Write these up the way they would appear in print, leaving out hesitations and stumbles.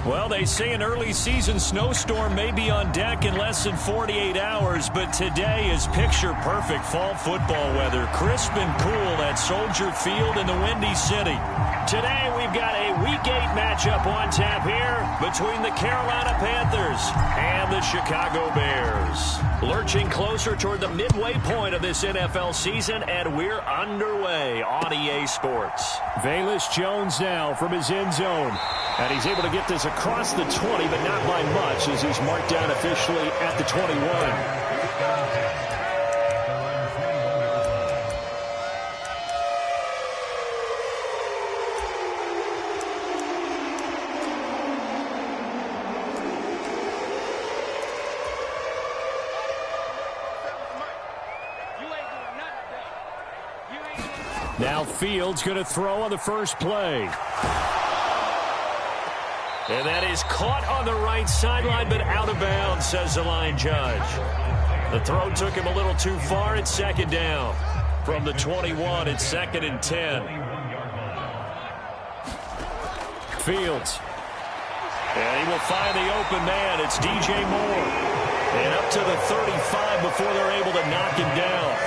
Well, they say an early season snowstorm may be on deck in less than 48 hours, but today is picture-perfect fall football weather. Crisp and cool at Soldier Field in the Windy City. Today we've got a Week 8 matchup on tap here between the Carolina Panthers and the Chicago Bears. Lurching closer toward the midway point of this NFL season, and we're underway on EA Sports. Velus Jones now from his end zone. And he's able to get this across the 20, but not by much, as he's marked down officially at the 21. Now Fields going to throw on the first play. And that is caught on the right sideline, but out of bounds, says the line judge. The throw took him a little too far. It's second down. From the 21, it's 2nd and 10. Fields. And he will find the open man. It's DJ Moore. And up to the 35 before they're able to knock him down.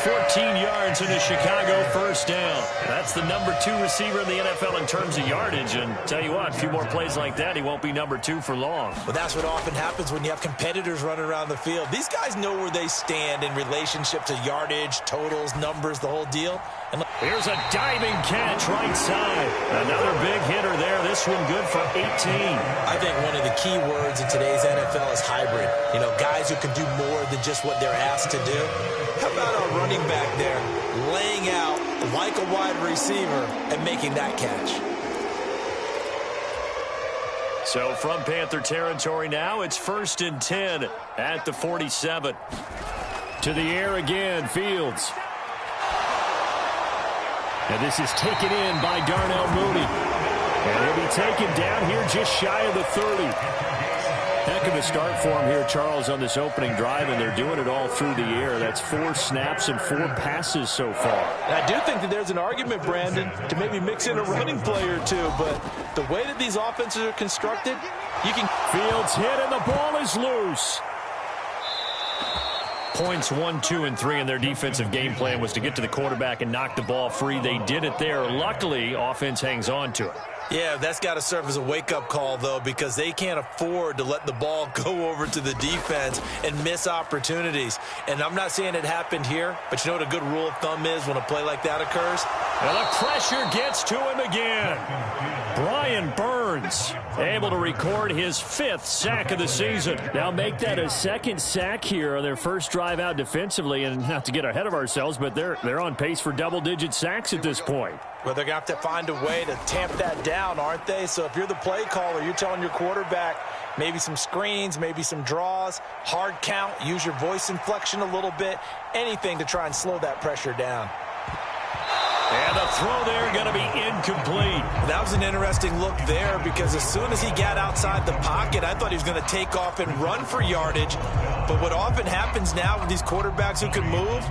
14 yards in the Chicago first down. That's the number 2 receiver in the NFL in terms of yardage. And tell you what, a few more plays like that, he won't be number 2 for long. Well, that's what often happens when you have competitors running around the field. These guys know where they stand in relationship to yardage, totals, numbers, the whole deal. And here's a diving catch right side. Another big hitter there. This one good for 18. I think one of the key words in today's NFL is hybrid. You know, guys who can do more than just what they're asked to do. How about our running back there laying out like a wide receiver and making that catch? So from Panther territory now, it's 1st and 10 at the 47. To the air again, Fields. And this is taken in by Darnell Mooney. And he'll be taken down here just shy of the 30. Heck of a start for him here, Charles, on this opening drive, and they're doing it all through the air. That's 4 snaps and 4 passes so far. And I do think that there's an argument, Brandon, to maybe mix in a running play or two, but the way that these offenses are constructed, you can... Fields hit, and the ball is loose. Points 1, 2, and 3 in their defensive game plan was to get to the quarterback and knock the ball free. They did it there. Luckily, offense hangs on to it. Yeah, that's got to serve as a wake-up call, though, because they can't afford to let the ball go over to the defense and miss opportunities. And I'm not saying it happened here, but you know what a good rule of thumb is when a play like that occurs? Well, the pressure gets to him again. Brian Burns able to record his 5th sack of the season. Now make that a 2nd sack here on their first drive out defensively. And not to get ahead of ourselves, but they're on pace for double-digit sacks at this point. Well, they're going to have to find a way to tamp that down, aren't they? So if you're the play caller, you're telling your quarterback maybe some screens, maybe some draws, hard count, use your voice inflection a little bit, anything to try and slow that pressure down. And the throw there going to be incomplete. That was an interesting look there because as soon as he got outside the pocket, I thought he was going to take off and run for yardage. But what often happens now with these quarterbacks who can move,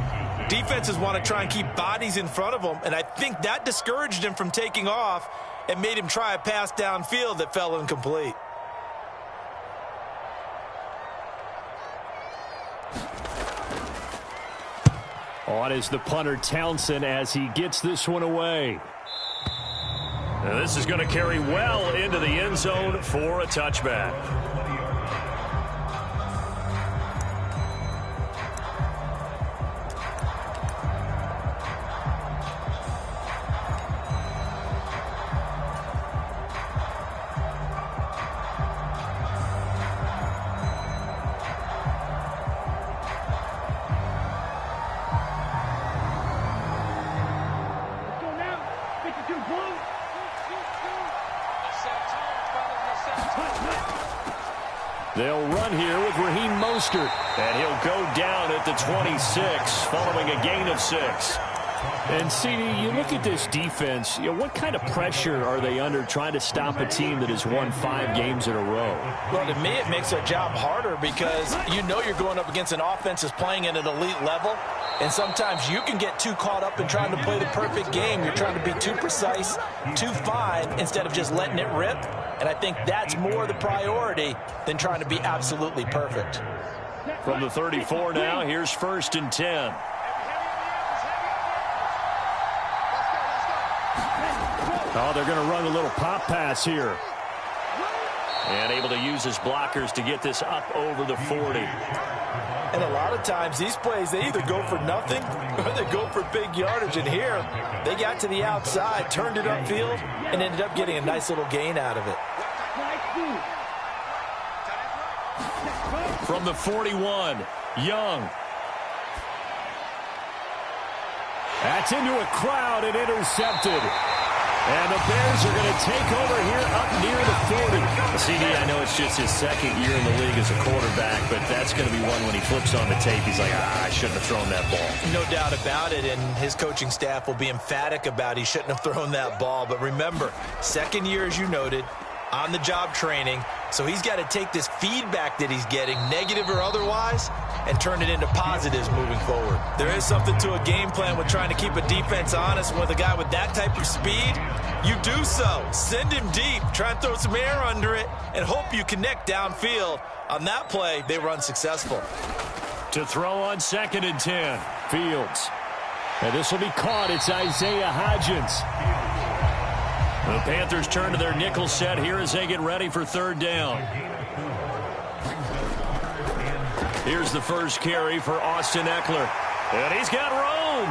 defenses want to try and keep bodies in front of them, and I think that discouraged him from taking off and made him try a pass downfield that fell incomplete. On is the punter Townsend as he gets this one away. Now this is going to carry well into the end zone for a touchback. They'll run here with Raheem Mostert, and he'll go down at the 26 following a gain of 6. And, CD, you look at this defense, what kind of pressure are they under trying to stop a team that has won 5 games in a row? Well, to me, it makes their job harder because you know you're going up against an offense that's playing at an elite level, and sometimes you can get too caught up in trying to play the perfect game. You're trying to be too precise, too fine, instead of just letting it rip, and I think that's more the priority than trying to be absolutely perfect. From the 34 now, here's 1st and 10. Oh, they're going to run a little pop pass here. And able to use his blockers to get this up over the 40. And a lot of times, these plays, they either go for nothing or they go for big yardage. And here, they got to the outside, turned it upfield, and ended up getting a nice little gain out of it. From the 41, Young. That's into a crowd and intercepted. And the Bears are going to take over here up near the 40. CD, I know it's just his 2nd year in the league as a quarterback, but that's going to be one when he flips on the tape. He's like, I shouldn't have thrown that ball. No doubt about it, and his coaching staff will be emphatic about he shouldn't have thrown that ball. But remember, 2nd year, as you noted, on-the-job training, so he's got to take this feedback that he's getting, negative or otherwise, and turn it into positives moving forward. There is something to a game plan with trying to keep a defense honest. And with a guy with that type of speed, you do so. Send him deep, try and throw some air under it, and hope you connect downfield. On that play, they were unsuccessful. To throw on 2nd and 10, Fields. And this will be caught. It's Isaiah Hodgins. The Panthers turn to their nickel set here as they get ready for 3rd down. Here's the first carry for Austin Eckler. And he's got room.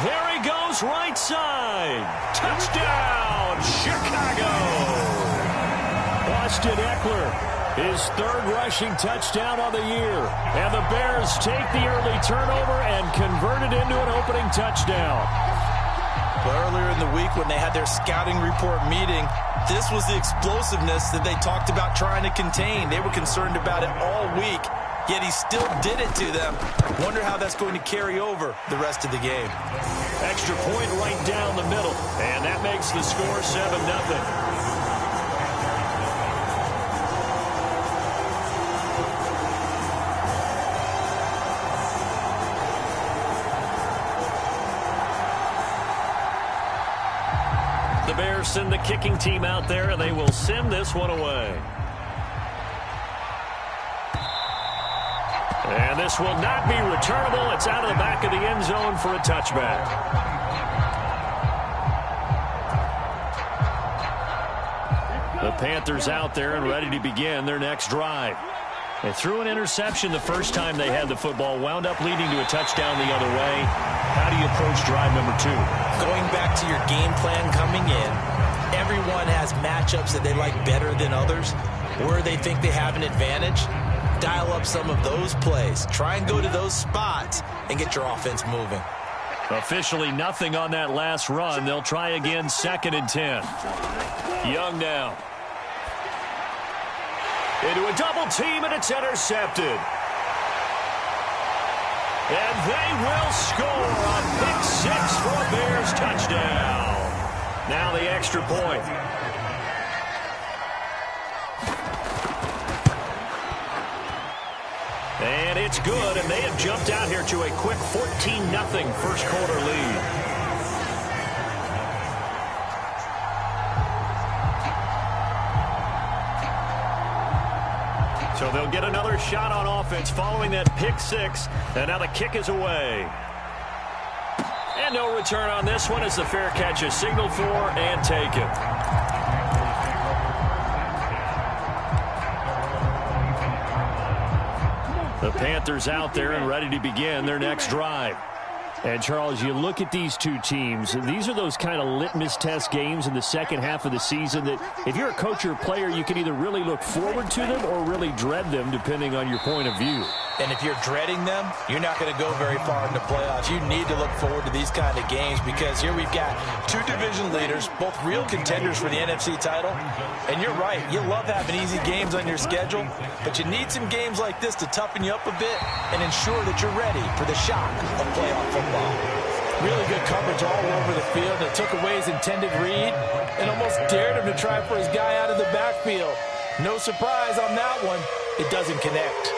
There he goes, right side. Touchdown, Chicago. Austin Eckler, his 3rd rushing touchdown on the year. And the Bears take the early turnover and convert it into an opening touchdown. But earlier in the week when they had their scouting report meeting, this was the explosiveness that they talked about trying to contain. They were concerned about it all week, yet he still did it to them. Wonder how that's going to carry over the rest of the game. Extra point right down the middle, and that makes the score 7-0. Send the kicking team out there, and they will send this one away. And this will not be returnable. It's out of the back of the end zone for a touchback. The Panthers out there and ready to begin their next drive. They threw an interception the first time they had the football, wound up leading to a touchdown the other way. How do you approach drive number 2? Going back to your game plan coming in, everyone has matchups that they like better than others, where they think they have an advantage. Dial up some of those plays. Try and go to those spots and get your offense moving. Officially nothing on that last run. They'll try again, 2nd and 10. Young now. Into a double team, and it's intercepted. And they will score on pick 6 for a Bears touchdown. Now the extra point. And it's good, and they have jumped out here to a quick 14-0 first quarter lead. So they'll get another shot on offense following that pick 6, and now the kick is away. And no return on this one as the fair catch is signaled for and taken. The Panthers out there and ready to begin their next drive. And, Charles, you look at these two teams, these are those kind of litmus test games in the second half of the season that if you're a coach or a player, you can either really look forward to them or really dread them, depending on your point of view. And if you're dreading them, you're not going to go very far in the playoffs. You need to look forward to these kind of games because here we've got two division leaders, both real contenders for the NFC title. And you're right, you love having easy games on your schedule, but you need some games like this to toughen you up a bit and ensure that you're ready for the shock of playoff football. Really good coverage all over the field. It took away his intended read and almost dared him to try for his guy out of the backfield. No surprise on that one. It doesn't connect.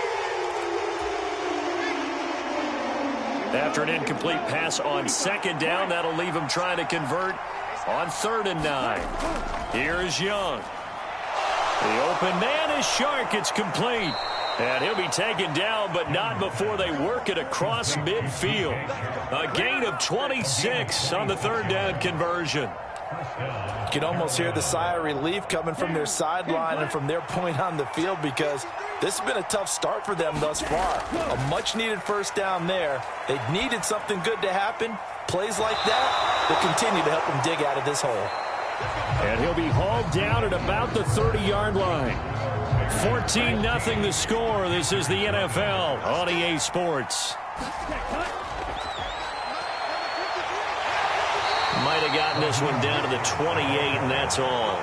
After an incomplete pass on second down, that'll leave him trying to convert on 3rd and 9. Here's Young. The open man is Shark. It's complete. And he'll be taken down, but not before they work it across midfield. A gain of 26 on the 3rd down conversion. You can almost hear the sigh of relief coming from their sideline and from their point on the field, because this has been a tough start for them thus far. A much-needed first down there. They needed something good to happen. Plays like that will continue to help them dig out of this hole. And he'll be hauled down at about the 30-yard line. 14-0 the score. This is the NFL on EA Sports. Might have gotten this one down to the 28, and that's all.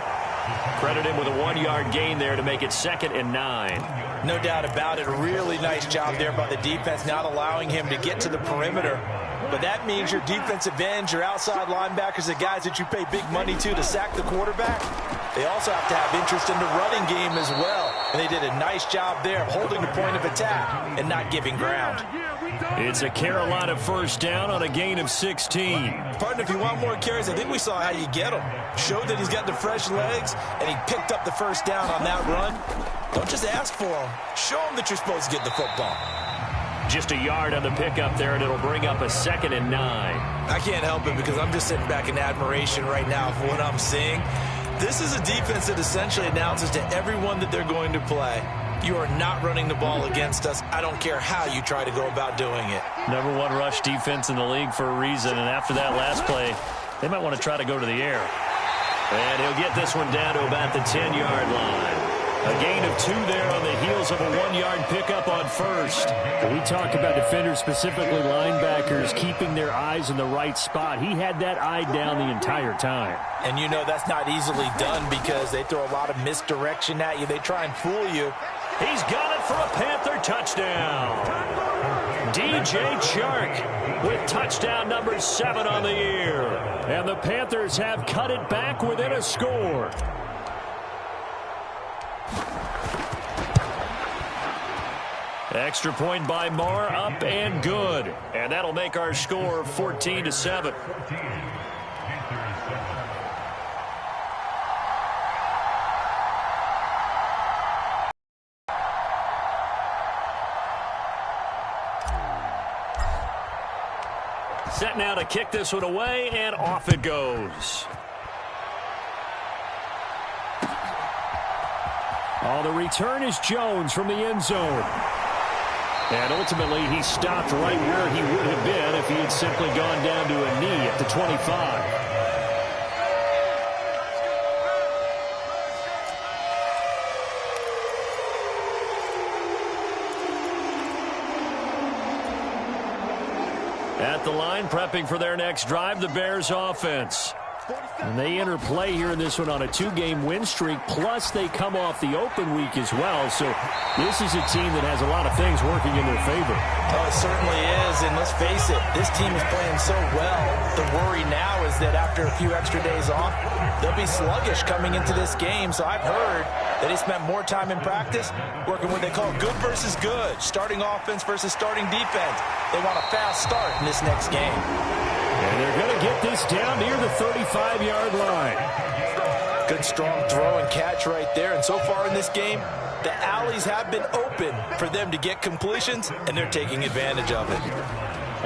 Credit him with a 1-yard gain there to make it 2nd and 9. No doubt about it. A really nice job there by the defense, not allowing him to get to the perimeter. But that means your defensive ends, your outside linebackers, the guys that you pay big money to sack the quarterback, they also have to have interest in the running game as well. And they did a nice job there of holding the point of attack and not giving ground. It's a Carolina first down on a gain of 16. Partner, if you want more carries, I think we saw how you get them. Showed that he's got the fresh legs, and he picked up the first down on that run. Don't just ask for them. Show them that you're supposed to get the football. Just a yard on the pickup there, and it'll bring up a 2nd and 9. I can't help it because I'm just sitting back in admiration right now for what I'm seeing. This is a defense that essentially announces to everyone that they're going to play, you are not running the ball against us. I don't care how you try to go about doing it. Number 1 rush defense in the league for a reason, and after that last play, they might want to try to go to the air. And he'll get this one down to about the 10-yard line. A gain of 2 there on the heels of a 1-yard pickup on first. We talk about defenders, specifically linebackers, keeping their eyes in the right spot. He had that eye down the entire time. And you know that's not easily done because they throw a lot of misdirection at you. They try and fool you. He's got it for a Panther touchdown. DJ Chark with touchdown number 7 on the year. And the Panthers have cut it back within a score. Extra point by Marr, up and good. And that'll make our score 14-7. Set now to kick this one away, and off it goes. Oh, the return is Jones from the end zone. And ultimately, he stopped right where he would have been if he had simply gone down to a knee at the 25. At the line, prepping for their next drive, the Bears offense. And they enter play here in this one on a 2-game win streak, plus they come off the open week as well. So this is a team that has a lot of things working in their favor. Oh, it certainly is, and let's face it, this team is playing so well. The worry now is that after a few extra days off, they'll be sluggish coming into this game. So I've heard that they spent more time in practice working what they call good versus good, starting offense versus starting defense. They want a fast start in this next game. And they're going to get this down near the 35-yard line. Good strong throw and catch right there. And so far in this game, the alleys have been open for them to get completions, and they're taking advantage of it.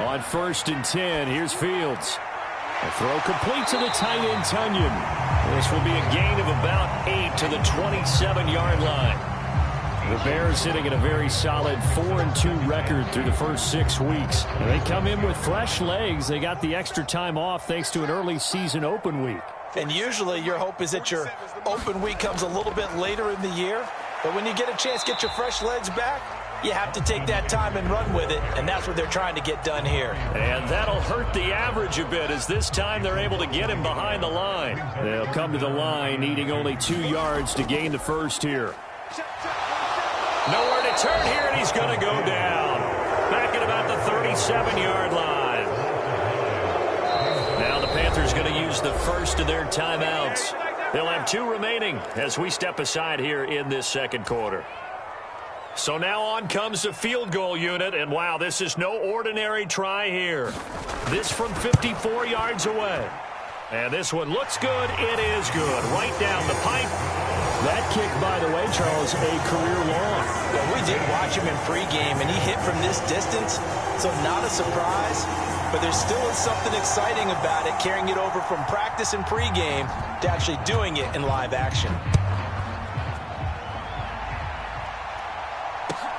On 1st and 10, here's Fields. The throw complete to the tight end, Tunyon. This will be a gain of about 8 to the 27-yard line. The Bears sitting at a very solid 4-2 record through the first 6 weeks. And they come in with fresh legs. They got the extra time off thanks to an early season open week. And usually your hope is that your open week comes a little bit later in the year. But when you get a chance to get your fresh legs back, you have to take that time and run with it. And that's what they're trying to get done here. And that'll hurt the average a bit as this time they're able to get him behind the line. They'll come to the line needing only 2 yards to gain the first here. Nowhere to turn here, and he's going to go down. Back at about the 37-yard line. Panthers going to use the first of their timeouts. They'll have 2 remaining as we step aside here in this second quarter. So now on comes the field goal unit, and wow, this is no ordinary try here. This from 54 yards away. And this one looks good. It is good. Right down the pipe. That kick, by the way, Charles, a career long. Well, we did watch him in pregame, and he hit from this distance, so not a surprise. But there still is something exciting about it, carrying it over from practice and pregame to actually doing it in live action.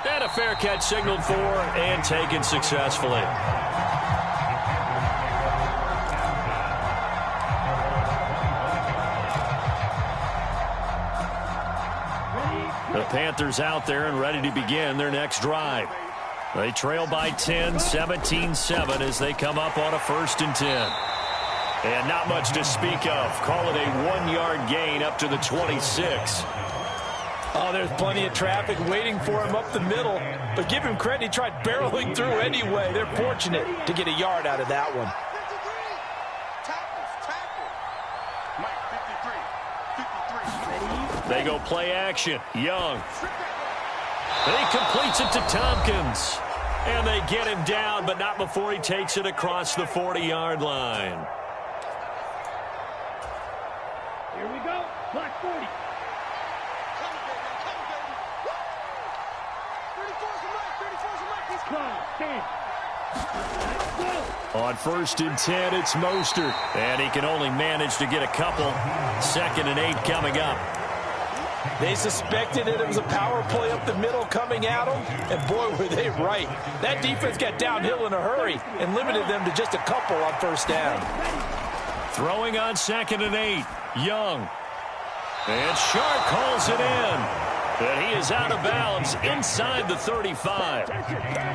And a fair catch signaled for and taken successfully. The Panthers out there and ready to begin their next drive. They trail by 10, 17-7 as they come up on a 1st and 10. And not much to speak of. Call it a 1-yard gain up to the 26. Oh, there's plenty of traffic waiting for him up the middle. But give him credit, he tried barreling through anyway. They're fortunate to get a yard out of that one. They go play action. Young. He completes it to Tompkins. And they get him down, but not before he takes it across the 40-yard line. Here we go. Black 40. On 1st and 10, it's Mostert. And he can only manage to get a couple. 2nd and 8 coming up. They suspected it was a power play up the middle coming at them, and boy, were they right. That defense got downhill in a hurry and limited them to just a couple on 1st down. Throwing on 2nd and 8. Young. And Sharp calls it in. And he is out of bounds inside the 35.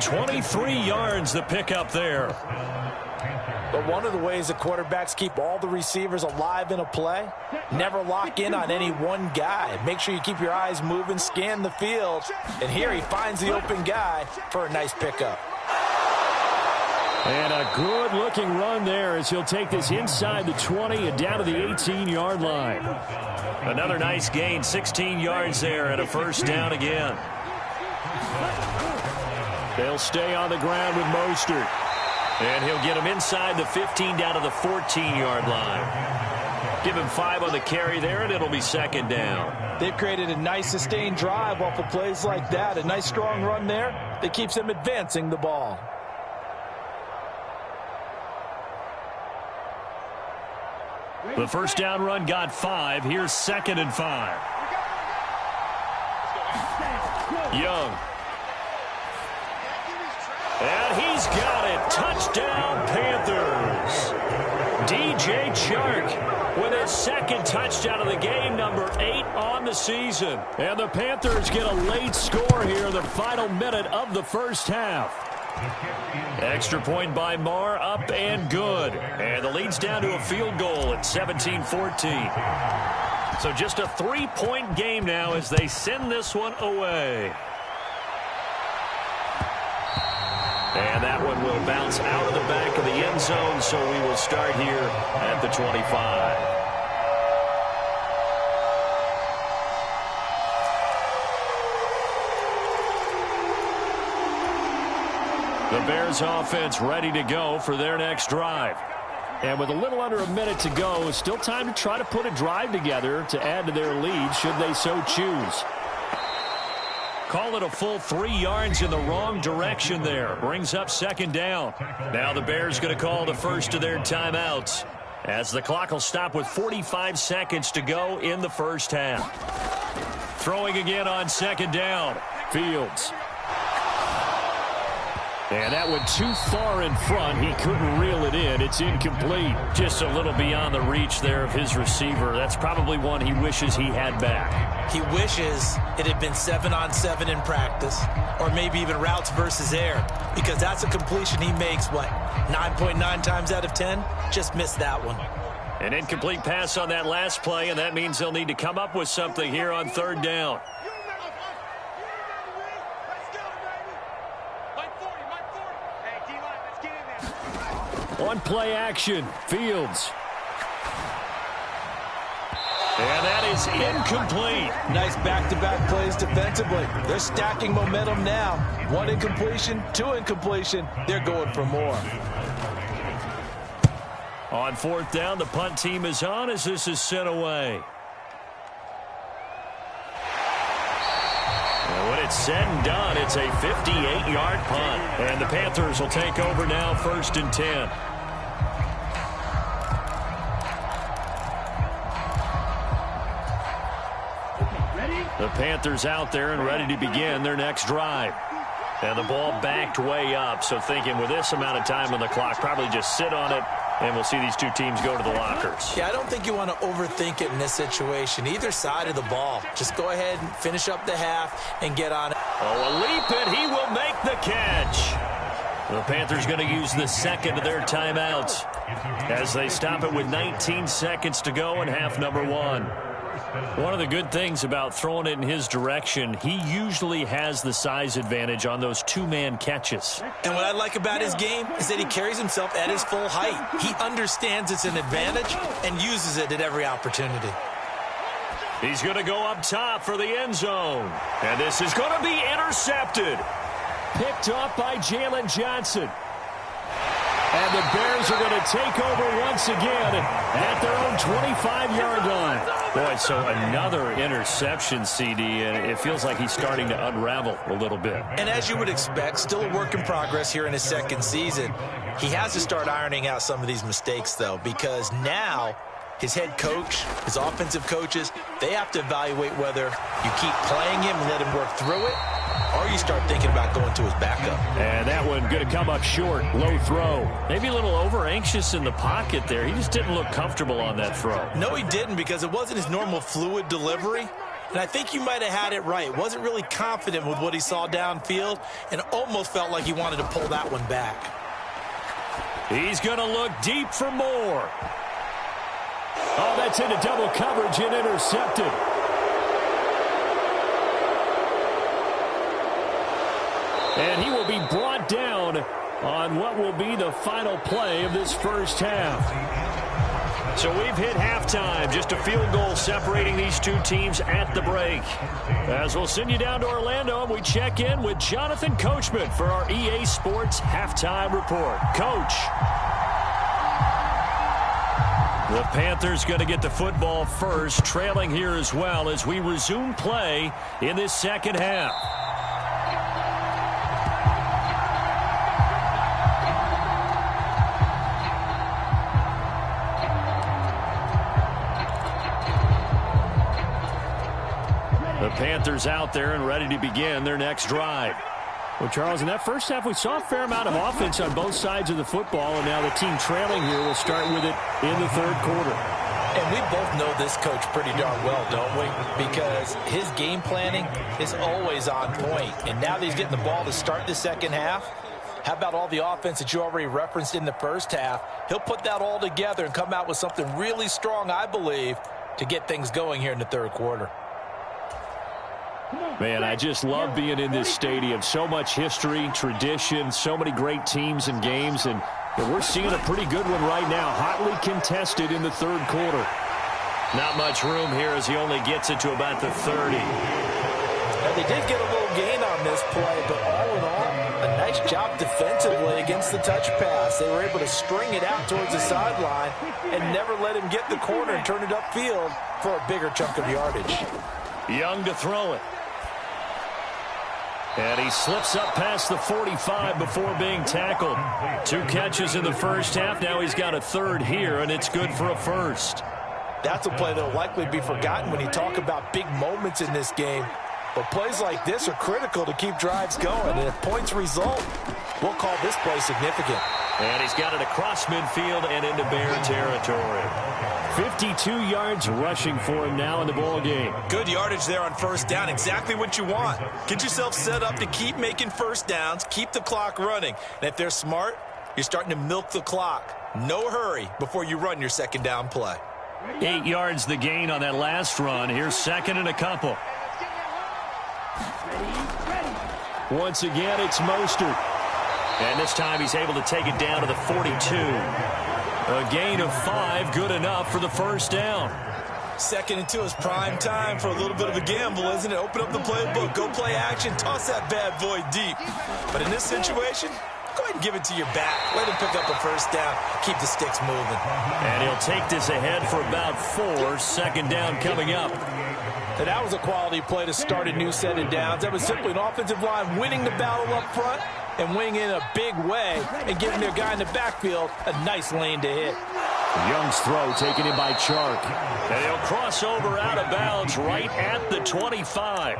23 yards the pickup there. But one of the ways the quarterbacks keep all the receivers alive in a play, never lock in on any one guy. Make sure you keep your eyes moving, scan the field. And here he finds the open guy for a nice pickup. And a good-looking run there as he'll take this inside the 20 and down to the 18-yard line. Another nice gain, 16 yards there and a 1st down again. They'll stay on the ground with Mostert. And he'll get him inside the 15 down to the 14-yard line. Give him 5 on the carry there, and it'll be 2nd down. They've created a nice sustained drive off of plays like that. A nice strong run there that keeps them advancing the ball. The 1st down run got 5. Here's 2nd and 5. Young. And he's got it. Touchdown, Panthers. DJ Chark with his 2nd touchdown of the game, number 8 on the season. And the Panthers get a late score here in the final minute of the 1st half. Extra point by Marr, up and good. And the lead's down to a field goal at 17-14. So just a 3-point game now as they send this one away. And that one will bounce out of the back of the end zone, so we will start here at the 25. The Bears offense ready to go for their next drive. And with a little under a minute to go, still time to try to put a drive together to add to their lead should they so choose. Call it a full 3 yards in the wrong direction there. Brings up 2nd down. Now the Bears going to call the first of their timeouts as the clock will stop with 45 seconds to go in the 1st half. Throwing again on 2nd down. Fields. And that went too far in front. He couldn't reel it in. It's incomplete. Just a little beyond the reach there of his receiver. That's probably one he wishes he had back. He wishes it had been 7-on-7 in practice, or maybe even routes versus air, because that's a completion he makes, 9.9 times out of 10? Just missed that one. An incomplete pass on that last play, and that means they'll need to come up with something here on 3rd down. On play action, Fields. And that is incomplete. Nice back-to-back plays defensively. They're stacking momentum now. 1 incompletion, 2 incompletion. They're going for more. On 4th down, the punt team is on as this is sent away. And when it's said and done, it's a 58-yard punt. And the Panthers will take over now, 1st and 10. The Panthers out there and ready to begin their next drive. And the ball backed way up, so thinking with this amount of time on the clock, probably just sit on it, and we'll see these two teams go to the lockers. Yeah, I don't think you want to overthink it in this situation. Either side of the ball. Just go ahead and finish up the half and get on it. Oh, a leap, and he will make the catch. The Panthers going to use the second of their timeouts as they stop it with 19 seconds to go in half number 1. One of the good things about throwing it in his direction, he usually has the size advantage on those two-man catches. And what I like about his game is that he carries himself at his full height. He understands it's an advantage and uses it at every opportunity. He's going to go up top for the end zone. And this is going to be intercepted. Picked off by Jalen Johnson. And the Bears are going to take over once again at their own 25-yard line. Boy, so another interception, CD, and it feels like he's starting to unravel a little bit. And as you would expect, still a work in progress here in his second season. He has to start ironing out some of these mistakes, though, because now his head coach, his offensive coaches, they have to evaluate whether you keep playing him and let him work through it, or you start thinking about going to his backup. And that one going to come up short. Low throw. Maybe a little over-anxious in the pocket there. He just didn't look comfortable on that throw. No, he didn't, because it wasn't his normal fluid delivery. And I think you might have had it right. Wasn't really confident with what he saw downfield and almost felt like he wanted to pull that one back. He's going to look deep for more. Oh, that's into double coverage and intercepted. And he will be brought down on what will be the final play of this first half. So we've hit halftime. Just a field goal separating these two teams at the break. As we'll send you down to Orlando, and we check in with Jonathan Coachman for our EA Sports Halftime Report. Coach. The Panthers going to get the football first, trailing here as well as we resume play in this second half. The Panthers out there and ready to begin their next drive. Well, Charles, in that first half, we saw a fair amount of offense on both sides of the football, and now the team trailing here will start with it in the third quarter. And we both know this coach pretty darn well, don't we? Because his game planning is always on point. And now that he's getting the ball to start the second half, how about all the offense that you already referenced in the first half? He'll put that all together and come out with something really strong, I believe, to get things going here in the third quarter. Man, I just love being in this stadium. So much history, tradition, so many great teams and games, and we're seeing a pretty good one right now, hotly contested in the third quarter. Not much room here as he only gets it to about the 30. Now, they did get a little gain on this play, but all in all, a nice job defensively against the touch pass. They were able to string it out towards the sideline and never let him get the corner and turn it upfield for a bigger chunk of yardage. Young to throw it. And he slips up past the 45 before being tackled. 2 catches in the first half. Now he's got a third here, and it's good for a first. That's a play that will likely be forgotten when you talk about big moments in this game. But plays like this are critical to keep drives going. And if points result, we'll call this play significant. And he's got it across midfield and into Bear territory. 52 yards rushing for him now in the ball game. Good yardage there on first down. Exactly what you want. Get yourself set up to keep making first downs, keep the clock running. And if they're smart, you're starting to milk the clock. No hurry before you run your second down play. 8 yards the gain on that last run. Here's second and a couple. Once again, it's Mostert. And this time he's able to take it down to the 42. A gain of 5, good enough for the first down. 2nd and 2 is prime time for a little bit of a gamble, isn't it? Open up the playbook, go play action, toss that bad boy deep. But in this situation, go ahead and give it to your back. Let him pick up a first down, keep the sticks moving. And he'll take this ahead for about 4, 2nd down coming up. And that was a quality play to start a new set of downs. That was simply an offensive line winning the battle up front and winning in a big way and giving their guy in the backfield a nice lane to hit. Young's throw taken in by Chark. And he'll cross over out of bounds right at the 25.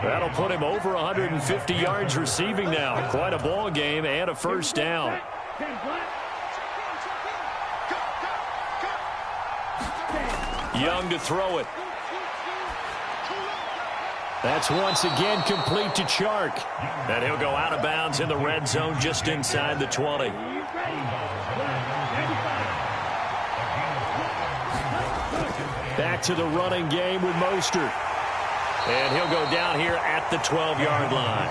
That'll put him over 150 yards receiving now. Quite a ball game and a first down. Young to throw it. That's once again complete to Chark. And he'll go out of bounds in the red zone just inside the 20. Back to the running game with Mostert. And he'll go down here at the 12-yard line.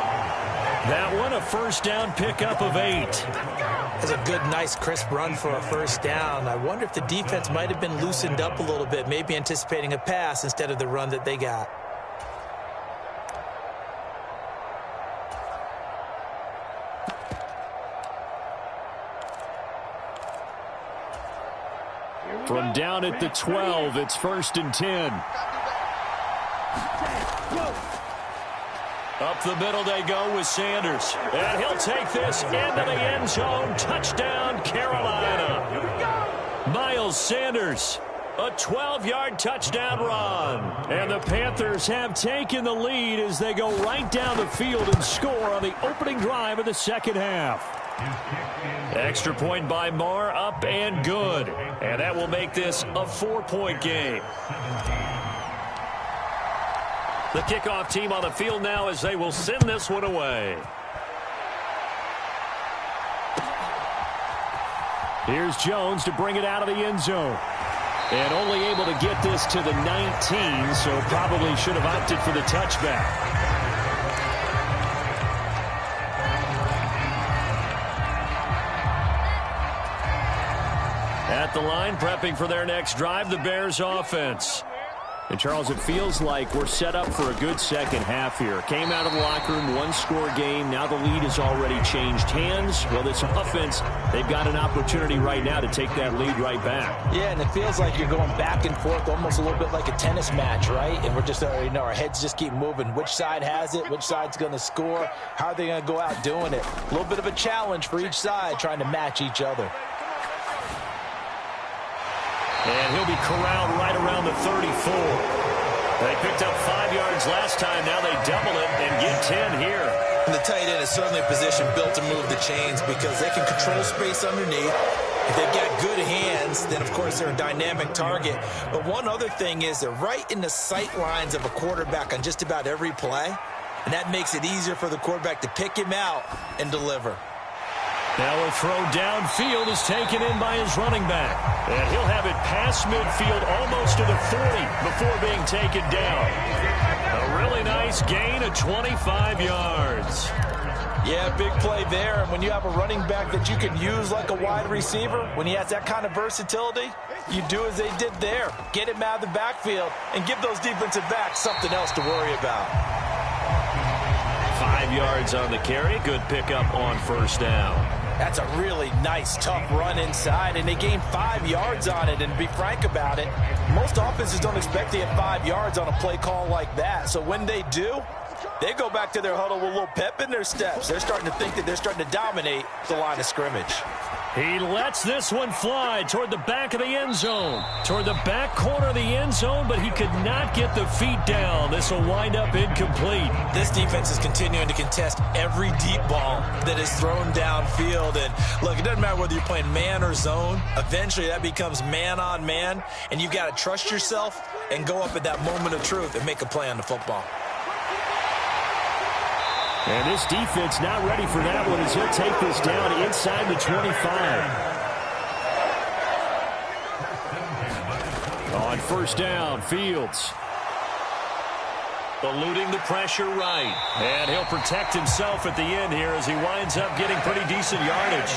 That one, a first down pickup of 8. That's a good, nice, crisp run for a first down. I wonder if the defense might have been loosened up a little bit, maybe anticipating a pass instead of the run that they got. From down at the 12, it's 1st and 10. Up the middle they go with Sanders. And he'll take this into the end zone. Touchdown, Carolina. Miles Sanders, a 12-yard touchdown run. And the Panthers have taken the lead as they go right down the field and score on the opening drive of the second half. Extra point by Marr, up and good. And that will make this a 4-point game. The kickoff team on the field now as they will send this one away. Here's Jones to bring it out of the end zone. And only able to get this to the 19, so probably should have opted for the touchback. At the line, prepping for their next drive, the Bears offense. And, Charles, it feels like we're set up for a good second half here. Came out of the locker room, one-score game. Now the lead has already changed hands. Well, this offense, they've got an opportunity right now to take that lead right back. Yeah, and it feels like you're going back and forth almost a little bit like a tennis match, right? And we're just, our heads just keep moving. Which side has it? Which side's going to score? How are they going to go out doing it? A little bit of a challenge for each side trying to match each other. And he'll be corralled right around the 34. They picked up 5 yards last time. Now they double it and get 10 here. And the tight end is certainly a position built to move the chains because they can control space underneath. If they've got good hands, then, of course, they're a dynamic target. But one other thing is they're right in the sight lines of a quarterback on just about every play. And that makes it easier for the quarterback to pick him out and deliver. Now a throw downfield is taken in by his running back. And he'll have it past midfield almost to the 40 before being taken down. A really nice gain of 25 yards. Yeah, big play there. And when you have a running back that you can use like a wide receiver, when he has that kind of versatility, you do as they did there. Get him out of the backfield and give those defensive backs something else to worry about. 5 yards on the carry. Good pickup on first down. That's a really nice, tough run inside, and they gained 5 yards on it. And to be frank about it, most offenses don't expect to get 5 yards on a play call like that. So when they do, they go back to their huddle with a little pep in their steps. They're starting to think that they're starting to dominate the line of scrimmage. He lets this one fly toward the back of the end zone. Toward the back corner of the end zone, but he could not get the feet down. This will wind up incomplete. This defense is continuing to contest every deep ball that is thrown downfield. And, look, it doesn't matter whether you're playing man or zone. Eventually, that becomes man on man, and you've got to trust yourself and go up at that moment of truth and make a play on the football. And this defense not ready for that one as he'll take this down inside the 25. On first down, Fields. Eluding the pressure right. And he'll protect himself at the end here as he winds up getting pretty decent yardage.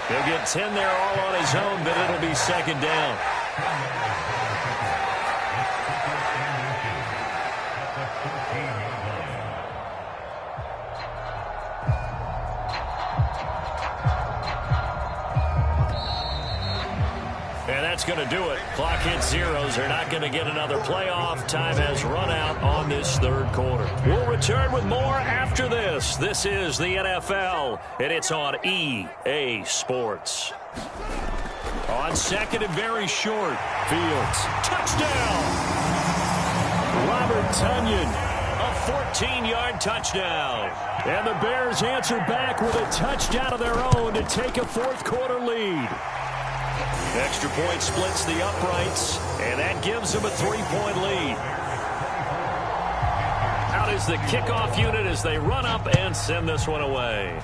He'll get 10 there all on his own, but it'll be second down. And that's going to do it. Clock hits zeros. They're not going to get another playoff. Time has run out on this third quarter. We'll return with more after this. This is the NFL, and it's on EA Sports. On second and very short. Fields. Touchdown! Robert Tonyan. A 14-yard touchdown. And the Bears answer back with a touchdown of their own to take a fourth quarter lead. Extra point splits the uprights, and that gives them a 3-point lead. Out is the kickoff unit as they run up and send this one away.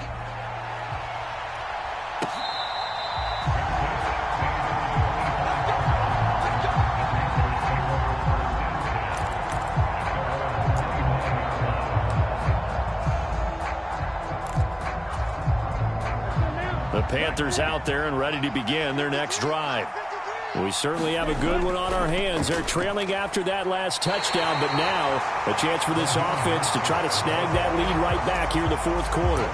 The Panthers out there and ready to begin their next drive. We certainly have a good one on our hands. They're trailing after that last touchdown, but now a chance for this offense to try to snag that lead right back here in the fourth quarter.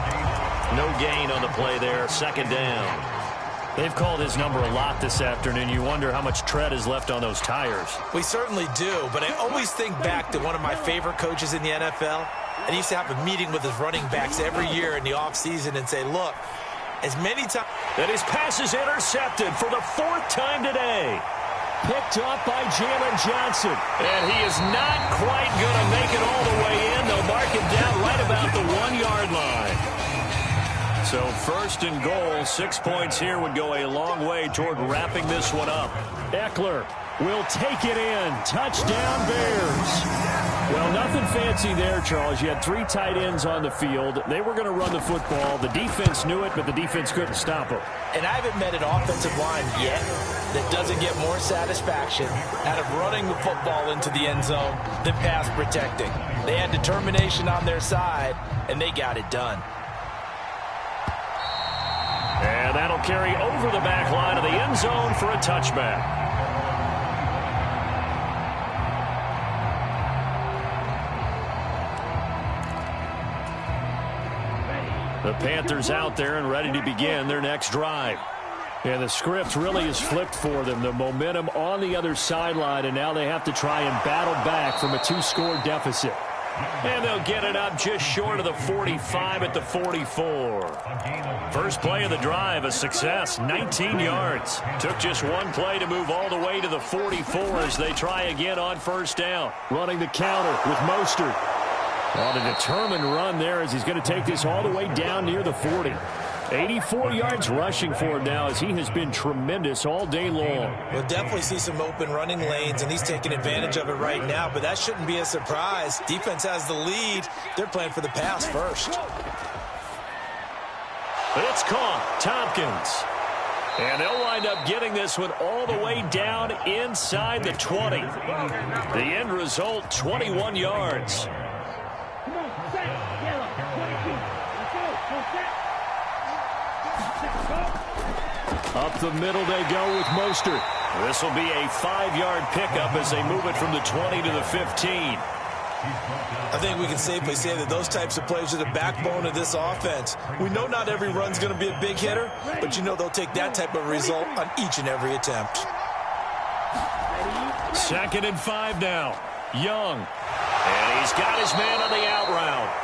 No gain on the play there, second down. They've called his number a lot this afternoon. You wonder how much tread is left on those tires. We certainly do, but I always think back to one of my favorite coaches in the NFL. And he used to have a meeting with his running backs every year in the offseason and say, look, as many times. And his pass is intercepted for the fourth time today. Picked up by Jalen Johnson. And he is not quite going to make it all the way in. They'll mark him down right about the 1-yard line. So first and goal, 6 points here would go a long way toward wrapping this one up. Eckler will take it in. Touchdown Bears. Well, nothing fancy there, Charles. You had 3 tight ends on the field. They were going to run the football. The defense knew it, but the defense couldn't stop them. And I haven't met an offensive line yet that doesn't get more satisfaction out of running the football into the end zone than pass protecting. They had determination on their side, and they got it done. And that'll carry over the back line of the end zone for a touchback. The Panthers out there and ready to begin their next drive. And the script really is flipped for them. The momentum on the other sideline, and now they have to try and battle back from a 2-score deficit. And they'll get it up just short of the 45 at the 44. First play of the drive, a success, 19 yards. Took just one play to move all the way to the 44 as they try again on first down. Running the counter with Mostert. On a determined run there as he's going to take this all the way down near the 40. 84 yards rushing for him now as he has been tremendous all day long. We'll definitely see some open running lanes, and he's taking advantage of it right now, but that shouldn't be a surprise. Defense has the lead. They're playing for the pass first. It's caught. Tompkins. And they'll wind up getting this one all the way down inside the 20. The end result, 21 yards. Up the middle they go with Mostert. This will be a 5-yard pickup as they move it from the 20 to the 15. I think we can safely say that those types of plays are the backbone of this offense. We know not every run's going to be a big hitter, but you know they'll take that type of result on each and every attempt. 2nd and 5 now. Young. And he's got his man on the out route.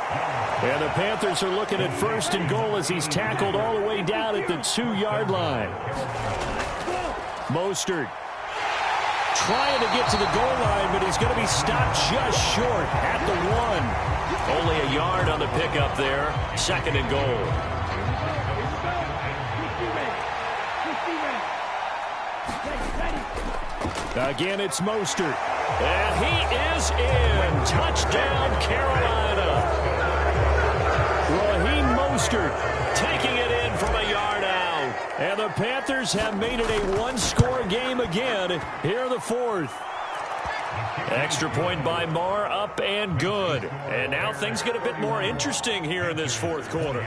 And the Panthers are looking at 1st and goal as he's tackled all the way down at the 2-yard line. Mostert trying to get to the goal line, but he's going to be stopped just short at the 1. Only a yard on the pickup there. 2nd and goal. Again, it's Mostert. And he is in. Touchdown, Carolina. Raheem Mostert taking it in from a yard out. And the Panthers have made it a 1-score game again here in the 4th. Extra point by Marr, up and good. And now things get a bit more interesting here in this fourth quarter.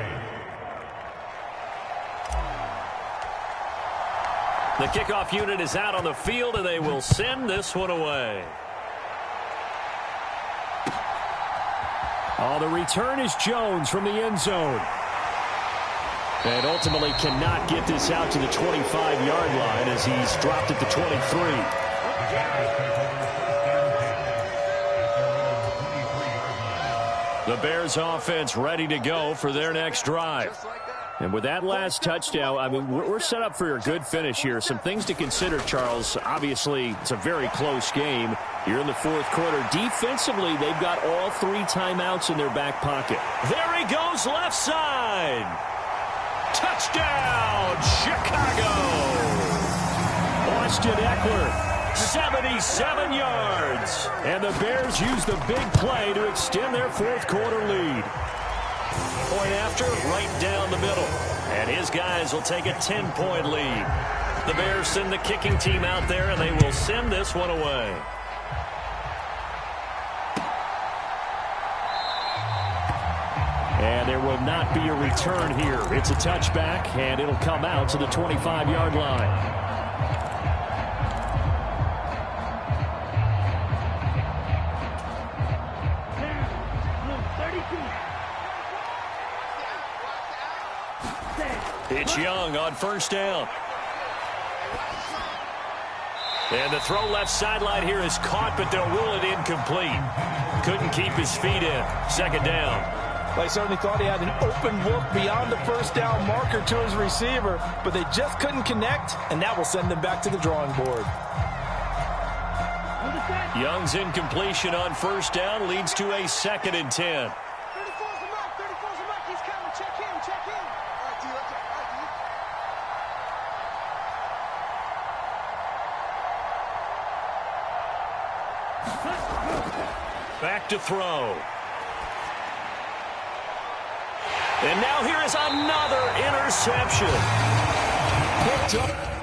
The kickoff unit is out on the field, and they will send this one away. Oh, the return is Jones from the end zone. And ultimately cannot get this out to the 25-yard line as he's dropped at the 23. The Bears offense ready to go for their next drive. And with that last touchdown, I mean, we're set up for a good finish here. Some things to consider, Charles. Obviously, it's a very close game. You're in the fourth quarter. Defensively, they've got all 3 timeouts in their back pocket. There he goes, left side. Touchdown, Chicago. Austin Eckler, 77 yards. And the Bears use the big play to extend their fourth quarter lead. Point after, right down the middle. And his guys will take a 10-point lead. The Bears send the kicking team out there, and they will send this one away. And there will not be a return here. It's a touchback, and it'll come out to the 25-yard line. It's Young on first down. And the throw left sideline here is caught, but they'll rule it incomplete. Couldn't keep his feet in. Second down. They certainly thought he had an open look beyond the first down marker to his receiver, but they just couldn't connect, and that will send them back to the drawing board. Young's incompletion on first down leads to a 2nd and 10. Back to throw. And now here is another interception. Picked up.